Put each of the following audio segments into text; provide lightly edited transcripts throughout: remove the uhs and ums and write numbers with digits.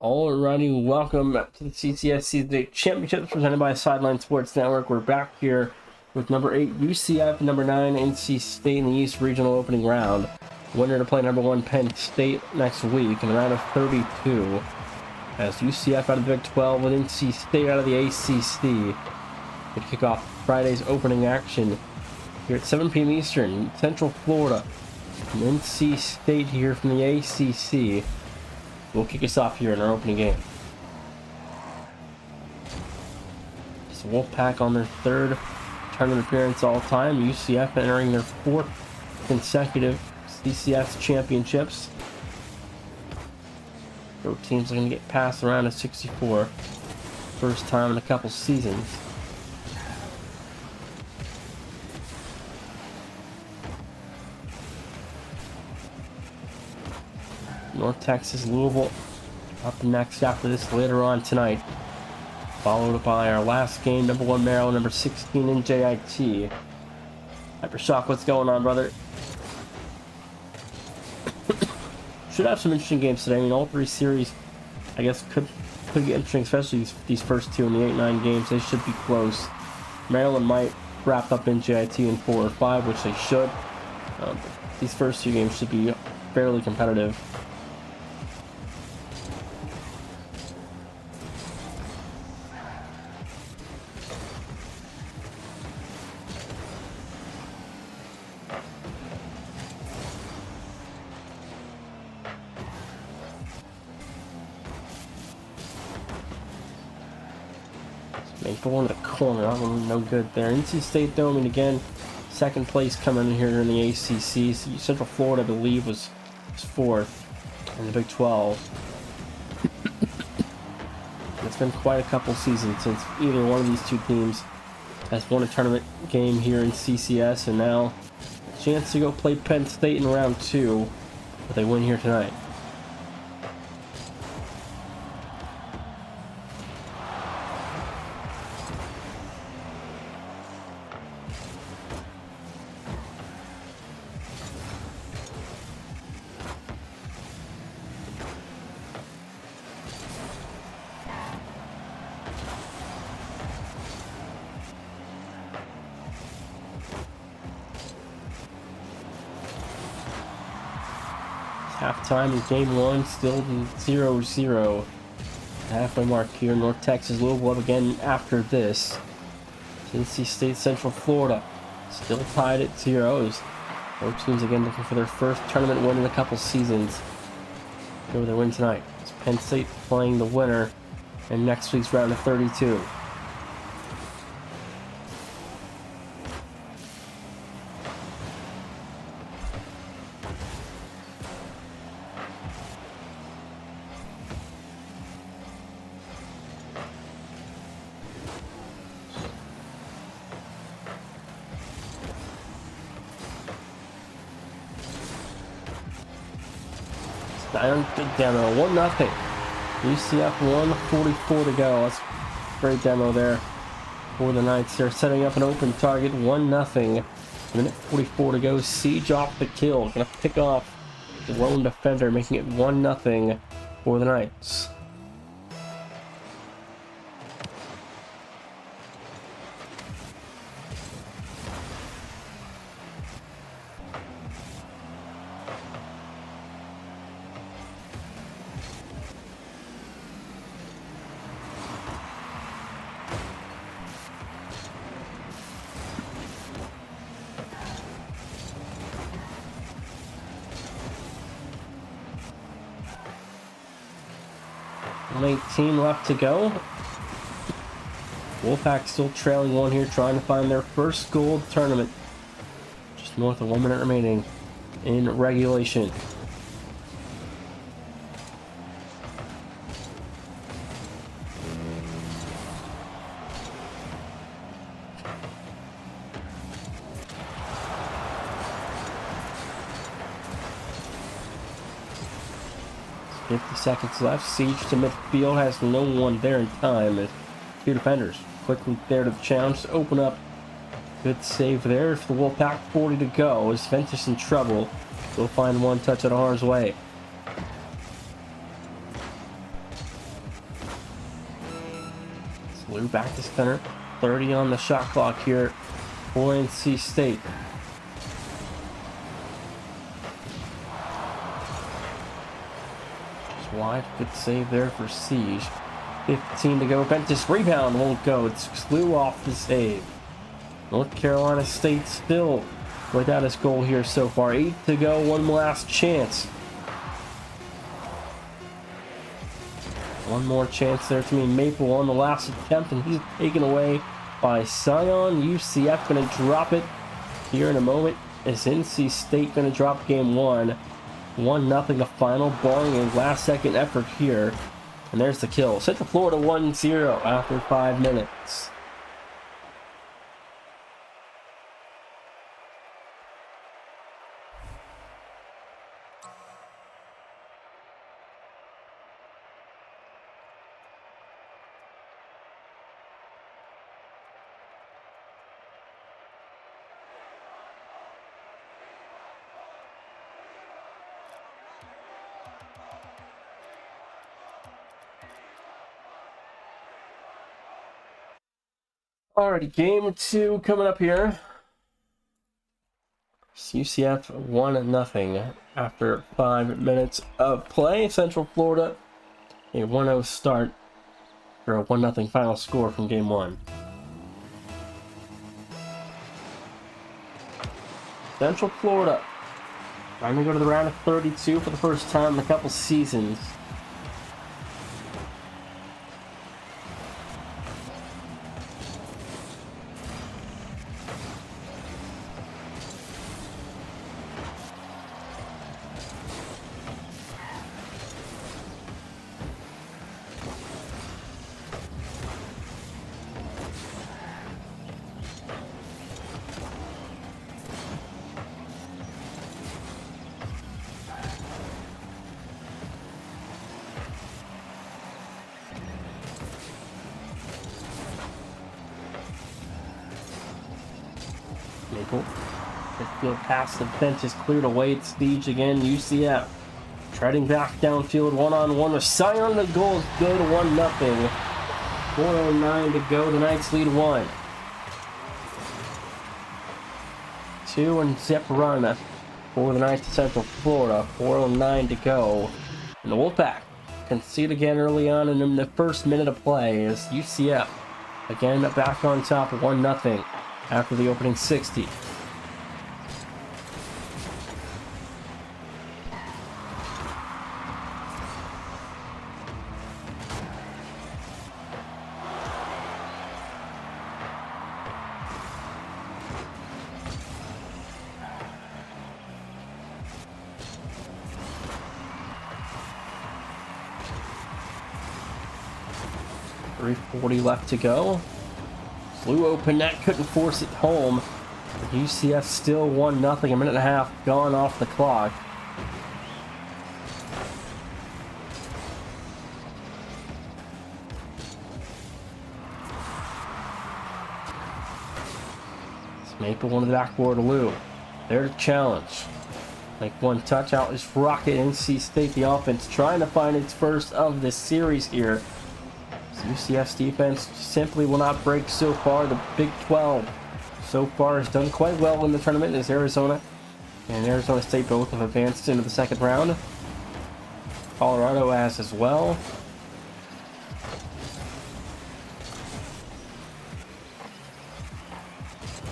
Alrighty, welcome to the CCS Championship presented by Sideline Sports Network. We're back here with number 8 UCF, number 9 NC State in the East Regional opening round. Winner to play number 1 Penn State next week in the round of 32. As UCF out of the Big 12 with NC State out of the ACC. We kick off Friday's opening action here at 7 p.m. Eastern, Central Florida. And NC State here from the ACC. We'll kick us off here in our opening game. So Wolfpack on their third tournament appearance all time. UCF entering their fourth consecutive CCS Championships. Both teams are going to get past around a 64. First time in a couple seasons. North Texas, Louisville up next after this later on tonight. Followed by our last game, number 1 Maryland, number 16 NJIT. Hypershock, what's going on, brother? Should have some interesting games today. I mean, all three series, I guess, could get interesting, especially these first two in the 8-9 games. They should be close. Maryland might wrap up NJIT in 4 or 5, which they should. These first two games should be fairly competitive. Maple in the corner, that one no good there. NC State though, I mean, again, second place coming in here in the ACC. Central Florida, I believe, was 4th in the Big 12. It's been quite a couple seasons since either one of these two teams has won a tournament game here in CCS, and now a chance to go play Penn State in round 2, but they win here tonight. Halftime in game 1, still 0-0. Halfway mark here. North Texas, Louisville up again after this. NC State, Central Florida, still tied at 0s. Both teams again looking for their first tournament win in a couple seasons. Go with their win tonight. It's Penn State playing the winner in next week's round of 32. Demo 1-0. UCF 1:44 to go. That's a great demo there for the Knights. They're setting up an open target. 1-0. Minute 44 to go. Siege off the kill. Gonna pick off the lone defender, making it 1-0 for the Knights. Only 18 left to go. Wolfpack still trailing 1 here, trying to find their first goal of the tournament. Just north of 1 minute remaining in regulation. Seconds left. Siege to midfield, has no one there in time. As two defenders quickly there to the challenge to open up. Good save there for the Wolfpack. 40 to go. Is Ventus in trouble? We'll find one touch out of harm's way. Blue back to center. 30 on the shot clock here for NC State. Just wide. Good save there for Siege. 15 to go. Ventus rebound won't go. It's Blue off the save. North Carolina State still without his goal here so far. 8 to go. One last chance. One more chance there to me. Maple on the last attempt, and he's taken away by Scion. UCF going to drop it here in a moment. Is NC State going to drop game one? 1-0 the final, barring a last-second effort here. And there's the kill. Set the Florida 1-0 after 5 minutes. Alrighty, game 2 coming up here. UCF 1-0 after 5 minutes of play. Central Florida, a 1-0 start for a 1-0 final score from game 1. Central Florida trying to go to the round of 32 for the first time in a couple seasons. Maple. Midfield pass the bench is cleared away. It's Siege again. UCF treading back downfield, one-on-one with Scion. The goal is good. 1-0. 4:09 to go. The Knights lead 1. 2 and zip run for the Knights of Central Florida. 4:09 to go. And the Wolfpack concede again early on, and in the first minute of play is UCF again back on top, 1-0 after the opening 60. .340 left to go. Blue open net, couldn't force it home. UCF still 1-0, a minute and a half gone off the clock. It's Maple on the backboard, Lou. There to challenge. Like one touch out is Rocket. NC State, the offense, trying to find its first of this series here. UCF's defense simply will not break so far. The Big 12 so far has done quite well in the tournament as Arizona and Arizona State both have advanced into the second round. Colorado has as well.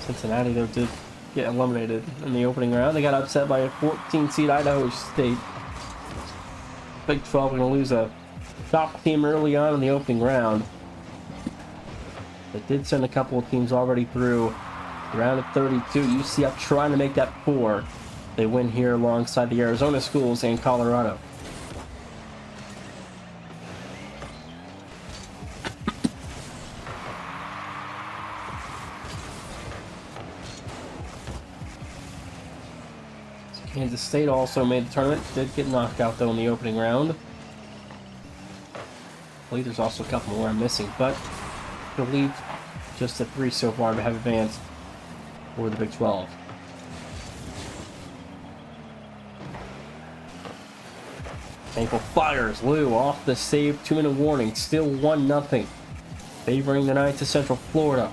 Cincinnati, though, did get eliminated in the opening round. They got upset by a 14-seed Idaho State. Big 12 going to lose a top team early on in the opening round. They did send a couple of teams already through the round of 32. UCF trying to make that 4. They win here alongside the Arizona schools and Colorado. Kansas State also made the tournament. Did get knocked out though in the opening round. I believe there's also a couple more I'm missing, but I believe just the 3 so far to have advanced for the Big 12. Maple fires Lou off the save. 2-minute warning. Still 1-0. favoring the Knights of Central Florida.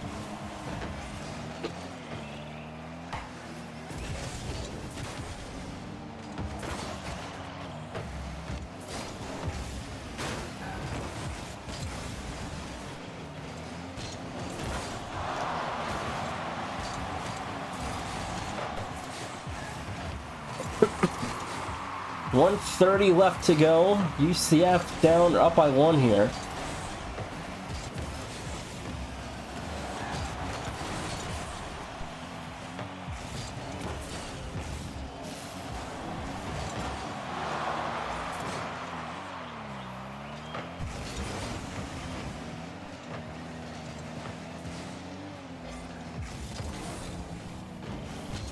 .130 left to go. UCF down, up by 1 here.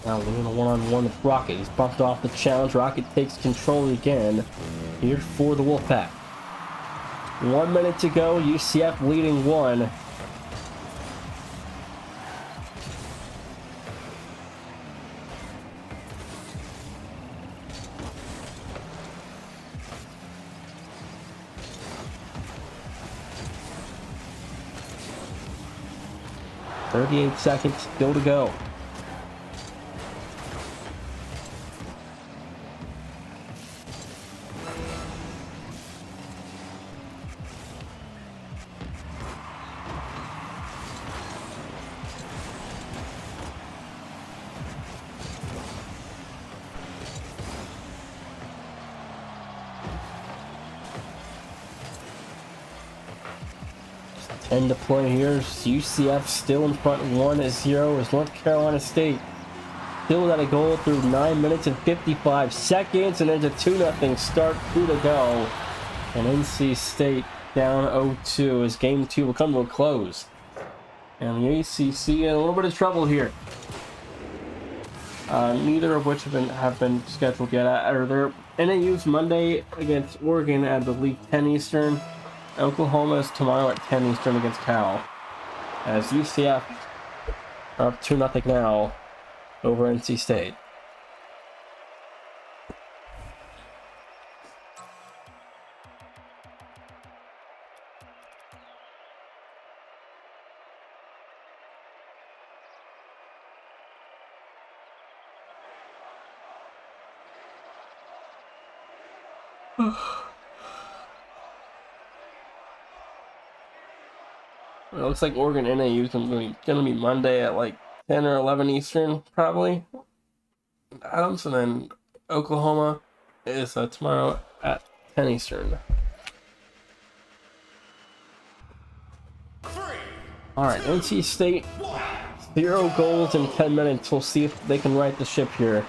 Now we're in a one-on-one with Rocket. He's bumped off the challenge. Rocket takes control again here for the Wolfpack. 1 minute to go. UCF leading 1. .38 seconds still to go. End to play here. UCF still in front 1-0 as North Carolina State still without a goal through 9 minutes and 55 seconds, and there's a 2-0 start, 2 to go. And NC State down 0-2 as game 2 will come to a close. And the ACC in a little bit of trouble here. Neither of which have been scheduled yet. They're NAU's Monday against Oregon at the League 10 Eastern. Oklahoma is tomorrow at 10 Eastern against Cal. As UCF are up 2-0 now over NC State. It looks like Oregon NAU is going to be Monday at like 10 or 11 Eastern, probably. Adams, and then Oklahoma is tomorrow at 10 Eastern. Alright, NC State, 0 goals in 10 minutes. We'll see if they can right the ship here.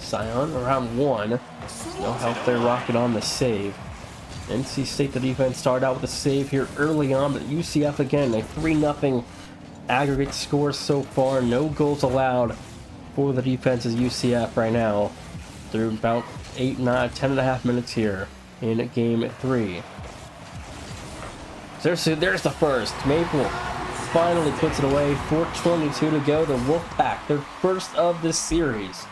Scion around 1. No help there, Rocket on the save. NC State, the defense started out with a save here early on, but UCF again, a 3-0 aggregate score so far. No goals allowed for the defense as UCF right now through about 10.5 minutes here in game 3. There's the first. Maple finally puts it away. 4:22 to go. The Wolfpack, their first of this series.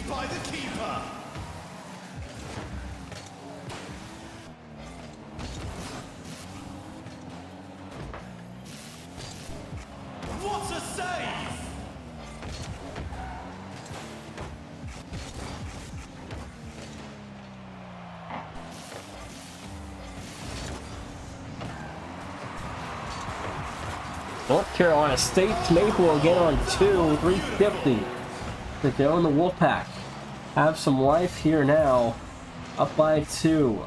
By the keeper. What a save! North Carolina State, Maple again on 2, 350 to go in the Wolfpack. Have some life here now, up by 2.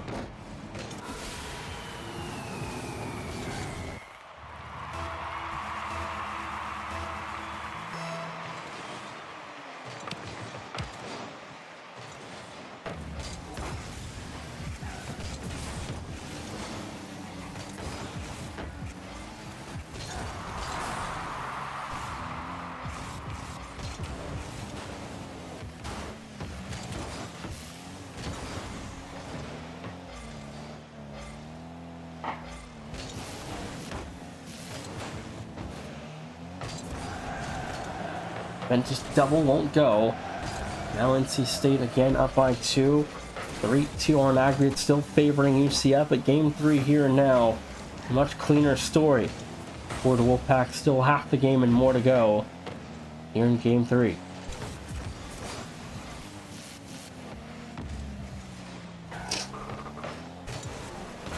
Ventus double won't go. Now NC State again up by 2. 3-2 on aggregate, still favoring UCF, but game 3 here and now. A much cleaner story for the Wolfpack. Still half the game and more to go here in game 3.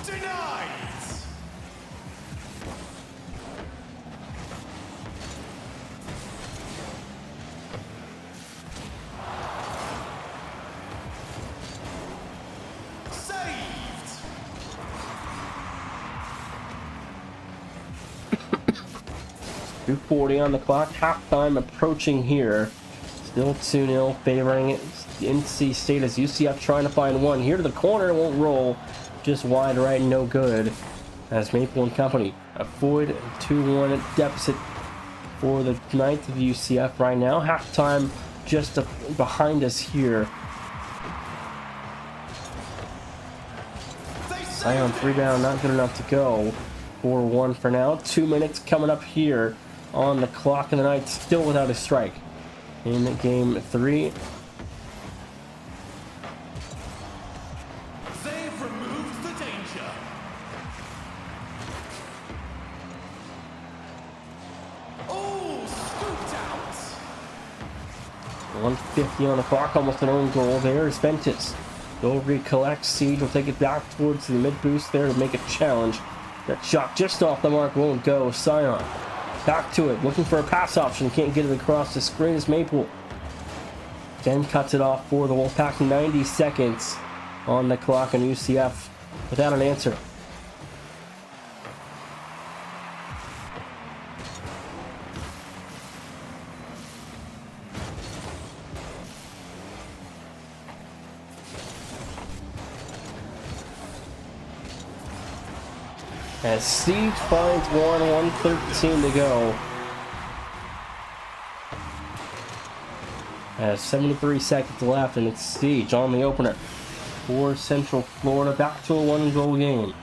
Denied. Saved. 2:40 on the clock. Halftime approaching here. Still 2-0 favoring it. NC State as UCF trying to find one. Here to the corner, won't roll. Just wide right, no good. As Maple and company avoid a 2-1 deficit for the Knights of UCF right now. Halftime just behind us here. Zion 3 down, not good enough to go. 4-1 for now. 2 minutes coming up here on the clock, and the Knights still without a strike in game 3. They've removed the danger. Oh, scooped out. 150 on the clock, almost an own goal. There's Ventus. Go recollect. Siege will take it back towards the mid boost there to make a challenge. That shot just off the mark won't go. Sion back to it, looking for a pass option. Can't get it across the screen as Maple then cuts it off for the Wolfpack. 90 seconds on the clock, and UCF without an answer. As Siege finds one, 1:13 to go. As 73 seconds left, and it's Siege on the opener for Central Florida. Back to a 1-goal game.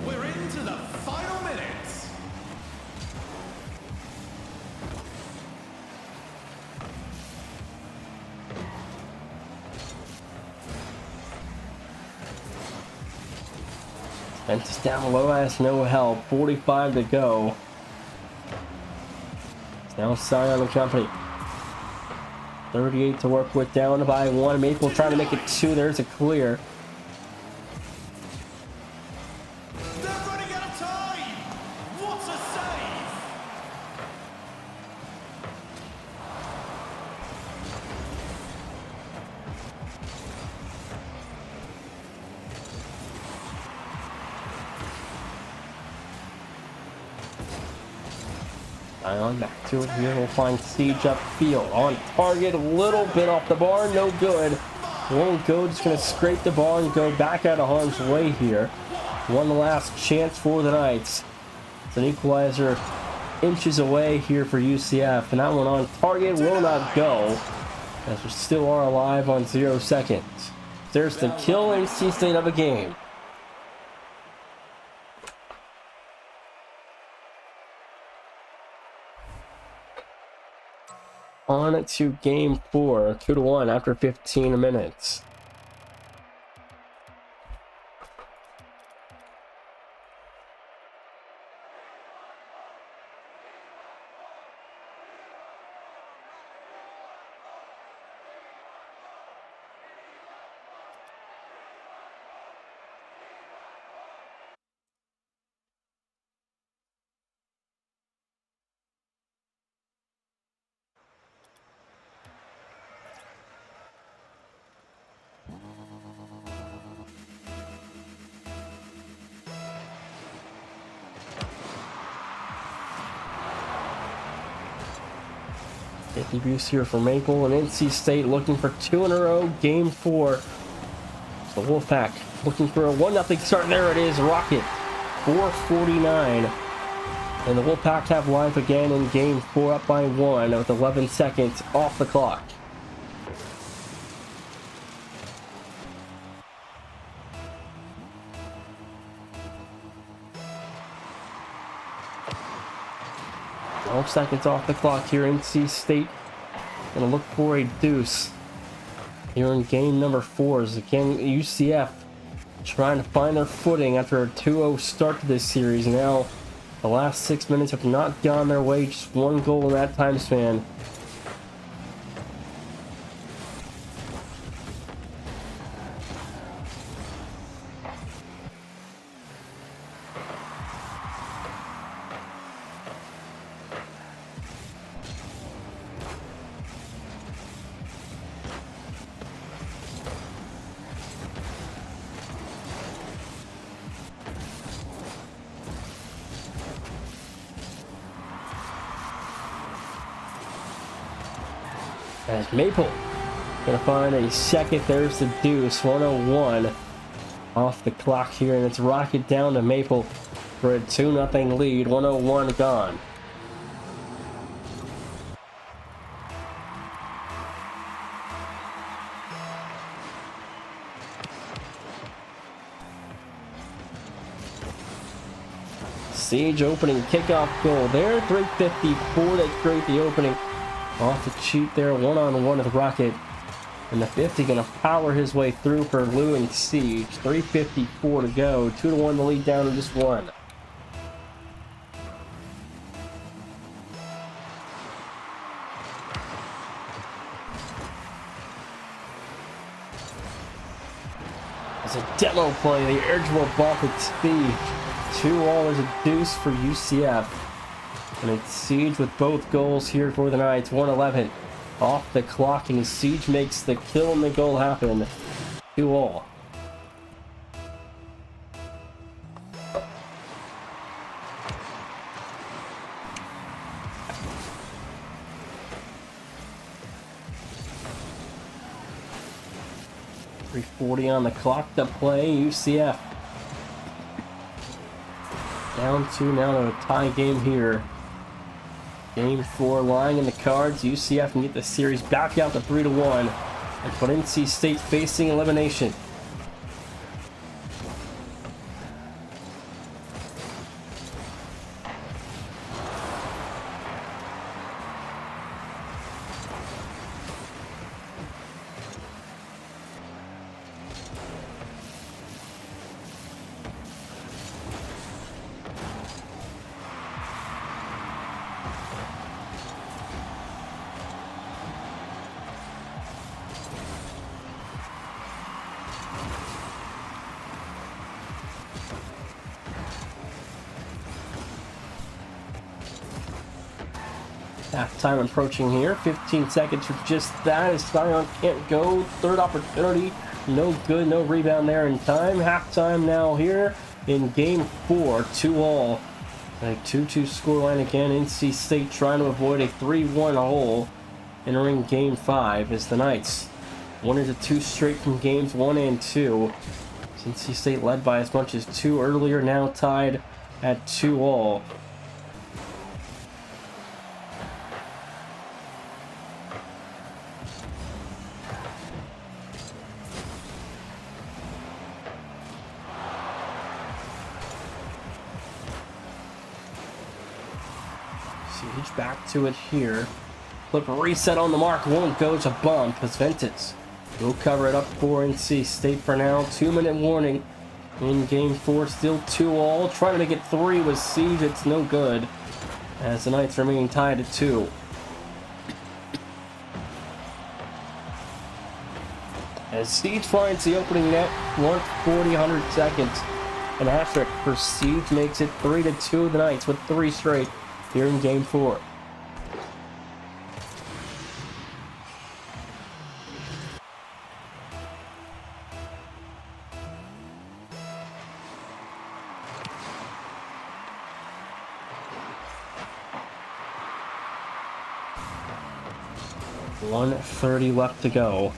We're into the final minutes. Ventus down low, has no help. 45 to go. Now Sion and company. 38 to work with, down by 1. Maple trying to make it 2. There's a clear. They're running out of time. What a save. Sion back to it here. We'll find Siege upfield. On target, a little bit off the bar, no good. Won't go, just going to scrape the bar and go back out of harm's way here. One last chance for the Knights. It's an equalizer inches away here for UCF, and that one on target will not go, as we still are alive on 0 seconds. There's the kill NC State of a game. On to game 4, 2-1 after 15 minutes. Debuts here for Maple, and NC State looking for 2 in a row. Game 4. The Wolfpack looking for a 1-0 start. There it is. Rocket. 4:49 And the Wolfpack have life again in game 4, up by 1 with 11 seconds off the clock. Seconds off the clock here. NC State gonna look for a deuce here in game number 4. As again, UCF trying to find their footing after a 2-0 start to this series. Now the last 6 minutes have not gone their way, just 1 goal in that time span. As Maple gonna find a second. There's the deuce. 101 off the clock here, and it's Rocket down to Maple for a 2-0 lead. 101 gone. Siege opening kickoff goal there. 3:54 to create the opening. Off the cheat there, one-on-one with Rocket. And the 50 gonna power his way through for Lou and Siege. 3:54 to go. 2-1 the lead down to just 1. As a demo play, the Edgeworld ball at speed. 2-all is a deuce for UCF. And it's Siege with both goals here for the Knights. 1:11 off the clock, and Siege makes the kill and the goal happen. 2-all. .340 on the clock to play. UCF down 2 now to a tie game here. Game 4 lying in the cards. UCF can get the series back out to 3-1 and put NC State facing elimination. Halftime approaching here. 15 seconds for just that as Zion can't go. Third opportunity. No good. No rebound there in time. Halftime now here in game 4. 2-all. A 2-2 scoreline again. NC State trying to avoid a 3-1 hole entering game 5 as the Knights 1-2 straight from games 1 and 2. NC State led by as much as 2 earlier, now tied at 2-all. Siege back to it here. Flip reset on the mark. Won't go to bump as Ventus will cover it up for NC State for now. 2-minute warning in game 4. Still 2-all. Trying to get 3 with Siege. It's no good as the Knights remain tied at 2. As Siege finds the opening net. 140 seconds. An asterisk for Siege makes it 3-2. The Knights with 3 straight here in game 4. .130 left to go.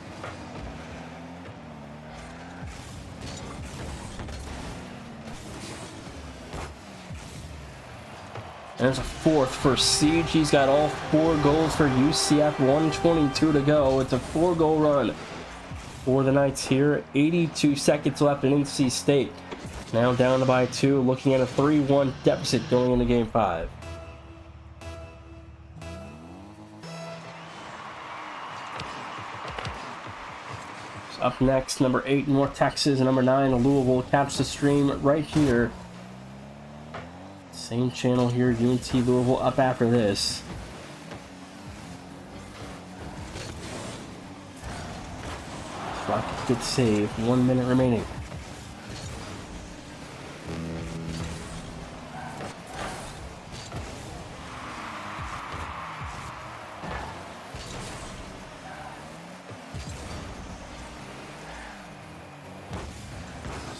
And there's a fourth for Siege. He's got all 4 goals for UCF. 1:22 to go. It's a 4-goal run for the Knights here. 82 seconds left in NC State. Now down by 2, looking at a 3-1 deficit going into Game 5. Up next, number 8, North Texas, and number 9, Louisville. Catch the stream right here. Same channel here, UNT Louisville up after this. Good save. 1 minute remaining.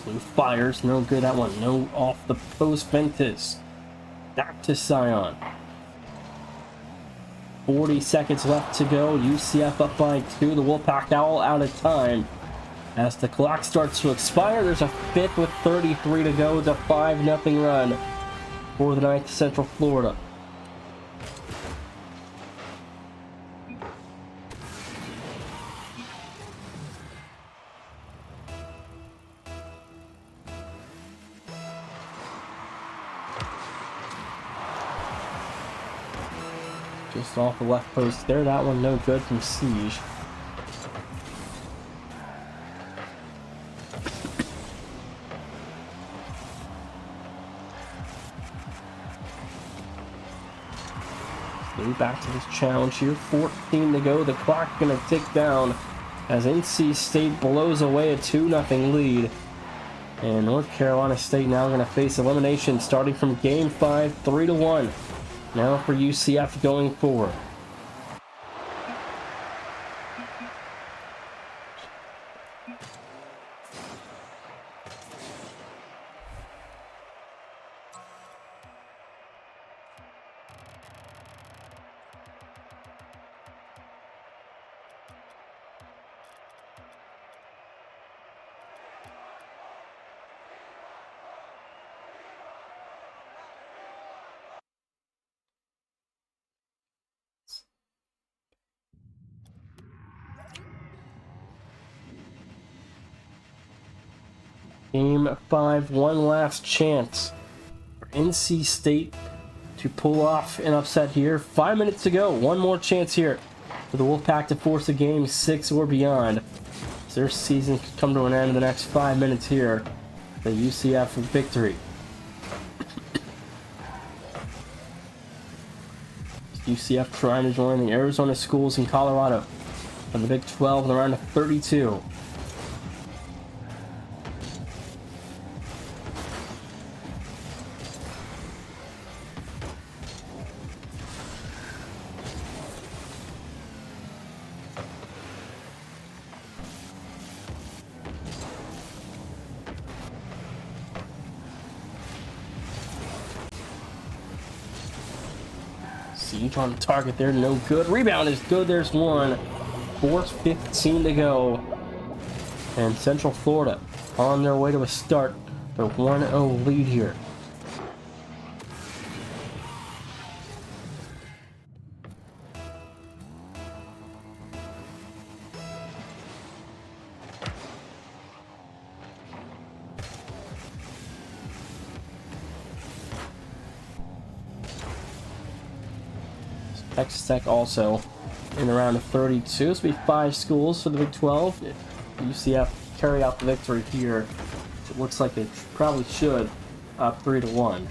Blue fires, no good that one. No off the post. Ventus. Back to Scion. 40 seconds left to go. UCF up by 2. The Wolfpack all out of time. As the clock starts to expire, there's a 5th with 33 to go. It's a 5-0 run for the Knights, Central Florida. Just off the left post there. That one no good from Siege. Back to this challenge here. 14 to go. The clock gonna tick down as NC State blows away a 2-0 lead. And North Carolina State now gonna face elimination starting from Game 5, 3-1. Now for UCF going forward. Game 5, one last chance for NC State to pull off an upset here. 5 minutes to go. One more chance here for the Wolfpack to force a Game 6 or beyond. So their season could come to an end in the next 5 minutes here. The UCF victory. UCF trying to join the Arizona schools in Colorado for the Big 12 in the round of 32. Siege on target there, no good. Rebound is good, there's one. 4:15 to go. And Central Florida on their way to a start. Their 1-0 lead here. Texas Tech also in the round of 32. This will be 5 schools for the Big 12. If UCF carry out the victory here, it looks like they probably should, up 3-1.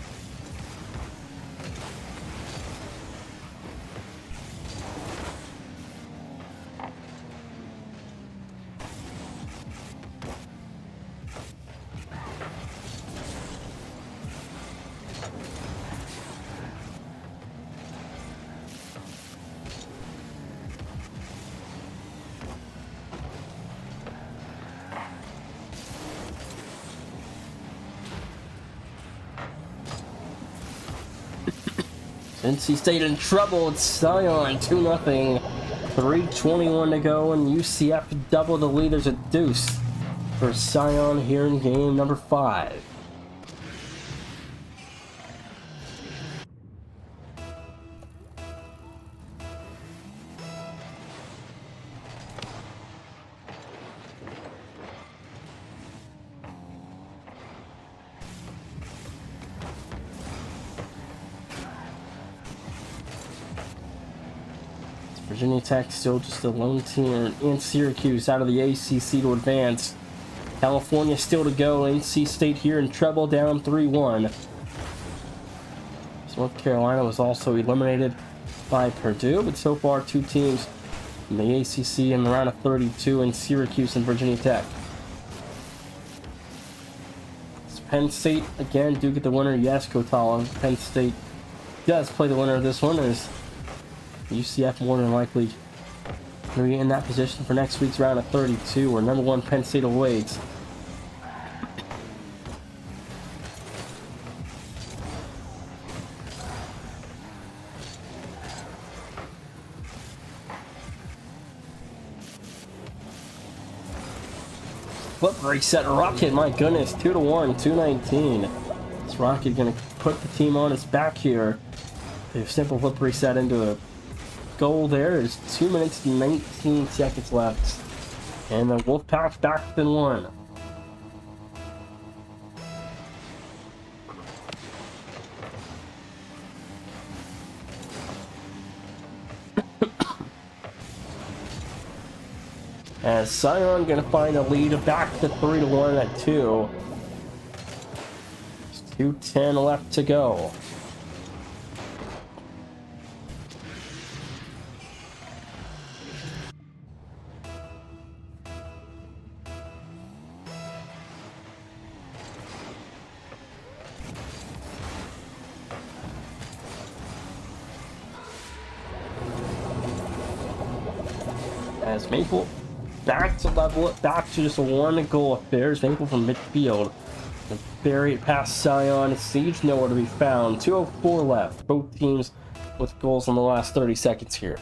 NC State in trouble. It's Scion 2-0. 3:21 to go, and UCF double the lead. There's a deuce for Scion here in game number 5. Virginia Tech still just a lone team, and Syracuse out of the ACC to advance. California still to go. NC State here in trouble, down 3-1. North Carolina was also eliminated by Purdue, but so far two teams in the ACC in the round of 32 in Syracuse and Virginia Tech. Penn State again do get the winner. Yes, Kotala. Penn State does play the winner of this one, as UCF more than likely going to be in that position for next week's round of 32, where number 1 Penn State awaits. Flip reset Rocket, my goodness, 2-1, 219. This Rocket gonna put the team on its back here. A simple flip reset into a goal there. There's 2 minutes and 19 seconds left. And the Wolfpack back in one. As Sion gonna find a lead back to 3-1 at 2. There's 2:10 left to go. As Maple back to level it, back to just a 1-goal affair. Maple from midfield. And bury it past Sion. Siege nowhere to be found. 2:04 left. Both teams with goals in the last 30 seconds here.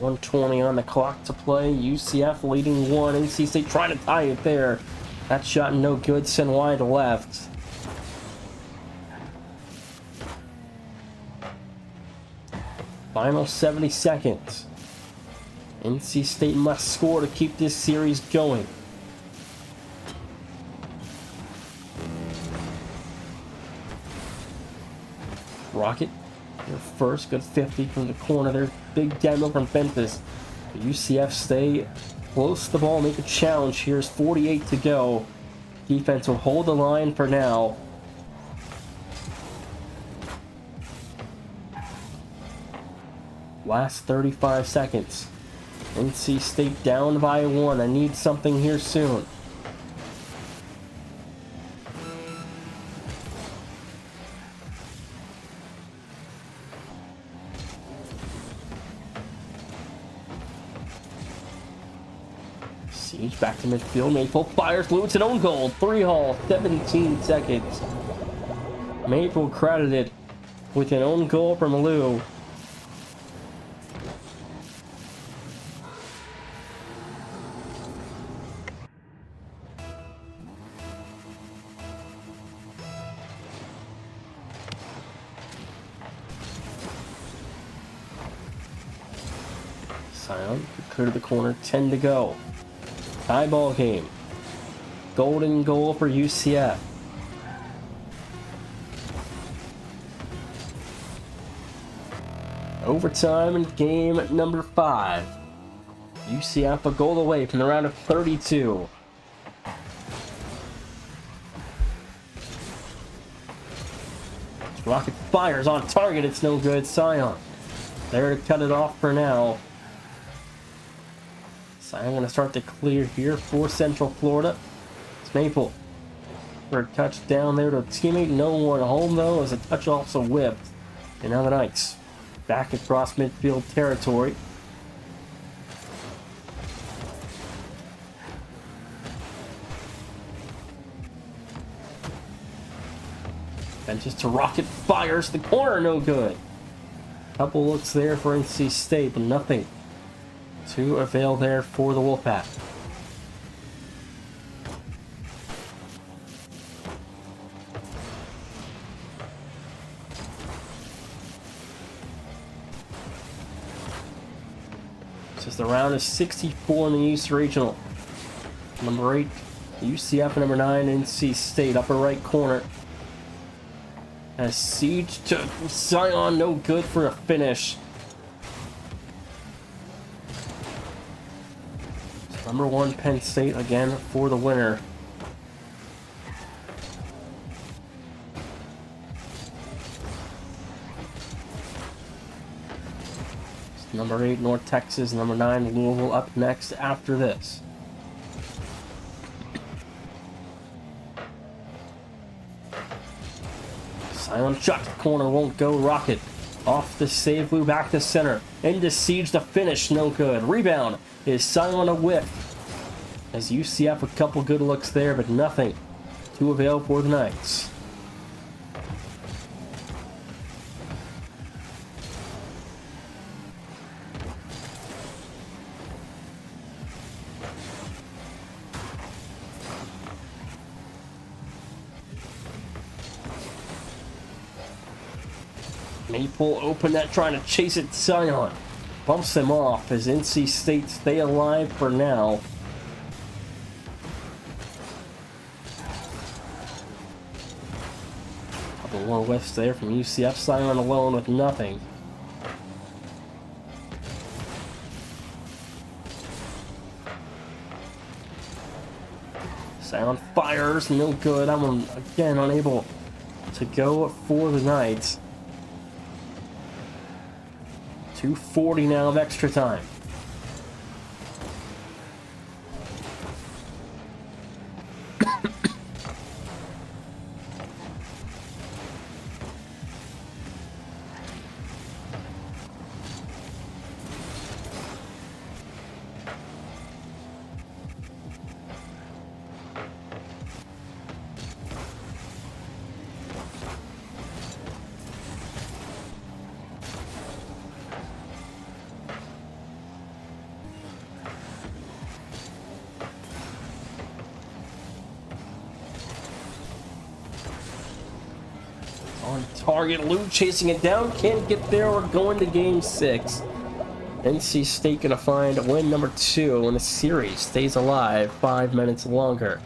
.120 on the clock to play. UCF leading 1. NC State trying to tie it there. That shot no good. Send wide left. Final 70 seconds. NC State must score to keep this series going. Rocket, their first good 50 from the corner there. Big demo from Memphis. UCF stay close to the ball, make a challenge. Here's 48 to go. Defense will hold the line for now. Last 35 seconds. NC State down by 1. I need something here soon. Siege back to midfield. Maple fires. Blue. It's an own goal. 3-all. 17 seconds. Maple credited with an own goal from Lou. Sion could clear the corner. 10 to go. Tie ball game. Golden goal for UCF. Overtime in game number 5. UCF a goal away from the round of 32. Rocket fires on target. It's no good. Sion there to cut it off for now. I'm going to start to clear here for Central Florida. It's Maple for a touchdown there to a teammate. No one home though, as a touch also whipped. And now the Knights back across midfield territory. Benches to Rocket, fires the corner, no good. Couple looks there for NC State, but nothing to avail there for the Wolfpack. Since the round is 64 in the East Regional. Number 8, UCF, number 9, NC State, upper right corner. A siege to Zion, no good for a finish. Number 1, Penn State again for the winner. Number 8, North Texas. Number 9, Louisville up next after this. Zion shot to the corner, won't go. Rocket off the save, blew back to center. Into siege, the finish, no good. Rebound is Zion, a whiff. As UCF, a couple good looks there, but nothing to avail for the Knights. Maple open net, trying to chase it. Zion bumps him off as NC State stay alive for now. Couple more whiffs there from UCF. Zion alone with nothing. Zion fires, no good. I'm again unable to go for the Knights. 2:40 now of extra time. On target, Lou chasing it down, can't get there. We're going to game 6. NC State gonna find win number 2 when the series stays alive 5 minutes longer.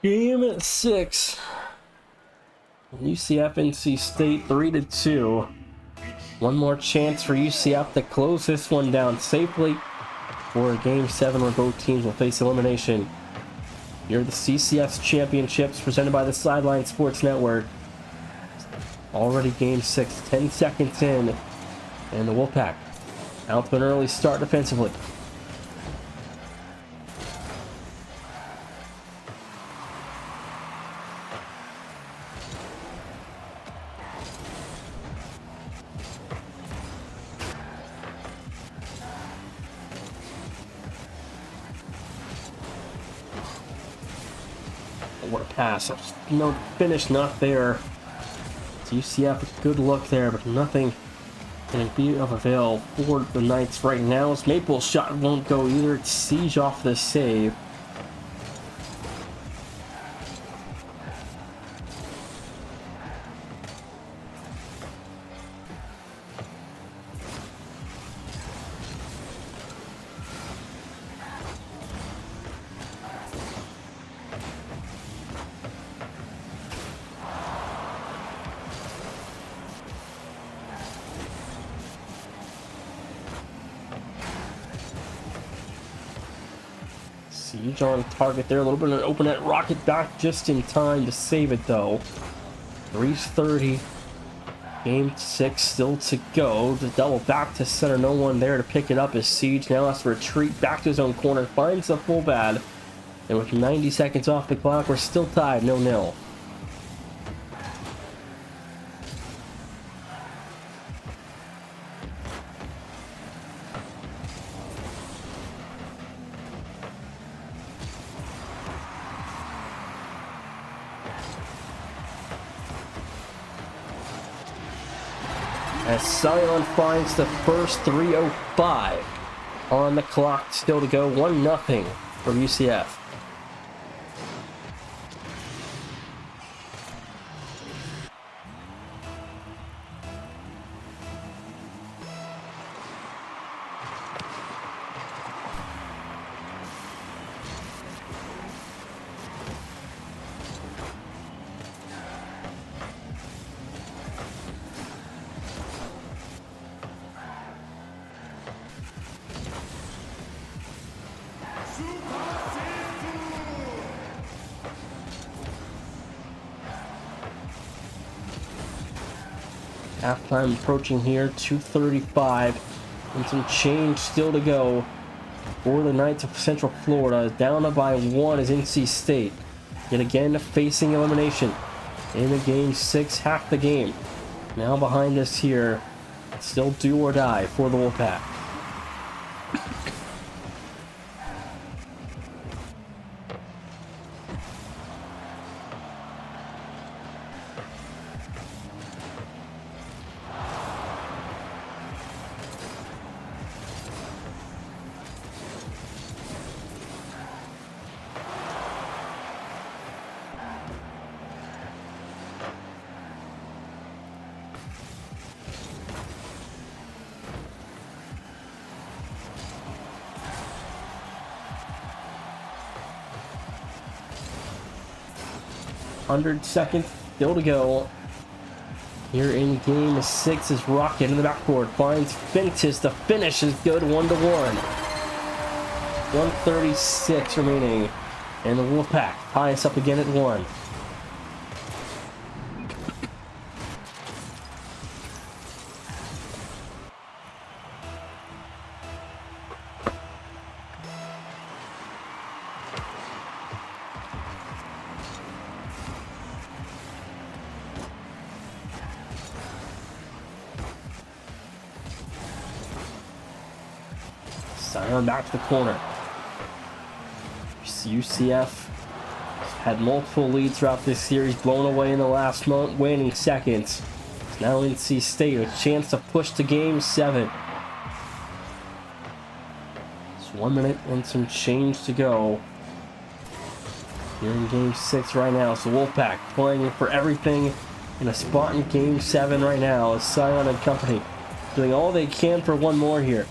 Game 6. UCF NC State 3-2. One more chance for UCF to close this one down safely for game 7 where both teams will face elimination. Here are the CCS Championships presented by the Sideline Sports Network. Already game 6, 10 seconds in, and the Wolfpack out to an early start defensively. What a pass. No finish, not there. It's UCF, a good look there, but nothing can be of avail for the Knights right now. As Maple's shot won't go either. It's Siege off the save. Siege on target there. A little bit of an open net rocket back just in time to save it though. 3:30. Game 6 still to go. The double back to center. No one there to pick it up as Siege now has to retreat back to his own corner. Finds the full bad. And with 90 seconds off the clock, we're still tied 0-0. As Scion finds the first 3:05 on the clock, still to go. 1-0 for UCF. Halftime approaching here, 2:35, and some change still to go for the Knights of Central Florida. Down by 1 is NC State. Yet again facing elimination in the game 6, half the game. Now behind us here, still do or die for the Wolfpack. Hundred seconds still to go. Here in game 6 is Rocket in the backboard. Finds Fintus. The finish is good. 1-1. 1:36 remaining. And the Wolfpack tie us up again at 1. Scion back to the corner. UCF had multiple leads throughout this series, blown away in the last waning seconds. Now NC State with a chance to push to game 7. It's 1 minute and some change to go. Here in game 6 right now. So Wolfpack playing for everything in a spot in game 7 right now. As Scion and company doing all they can for one more here.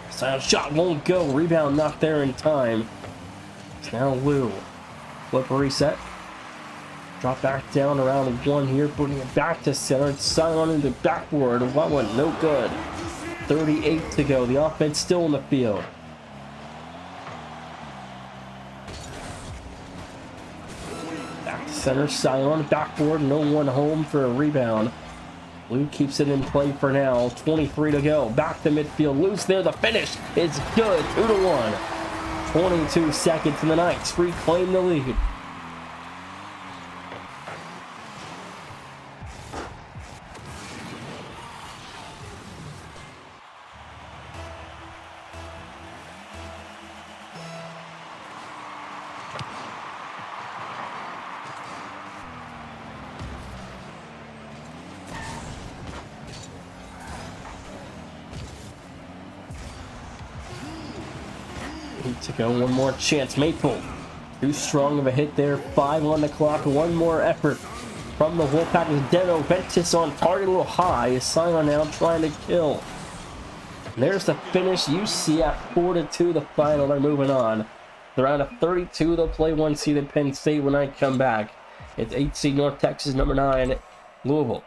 Scion shot won't go. Rebound not there in time. It's now Lou. Flip reset. Drop back down around 1 here. Putting it back to center. Scion in the backboard. That one no good. 38 to go. The offense still in the field. Back to center. Scion backboard. No one home for a rebound. Lou keeps it in play for now. 23 to go. Back to midfield. Lou's there. The finish is good. 2-1. 22 seconds and the Knights reclaim the lead. To go, one more chance. Maple, too strong of a hit there. 5 on the clock. One more effort from the Wolfpack with Deno. Ventus on target, a little high. Is Scion now trying to kill. And there's the finish. UCF 4-2 the final. They're moving on. They're out of 32. They'll play 1 seed at Penn State when I come back. It's 8 seed North Texas, number 9, Louisville.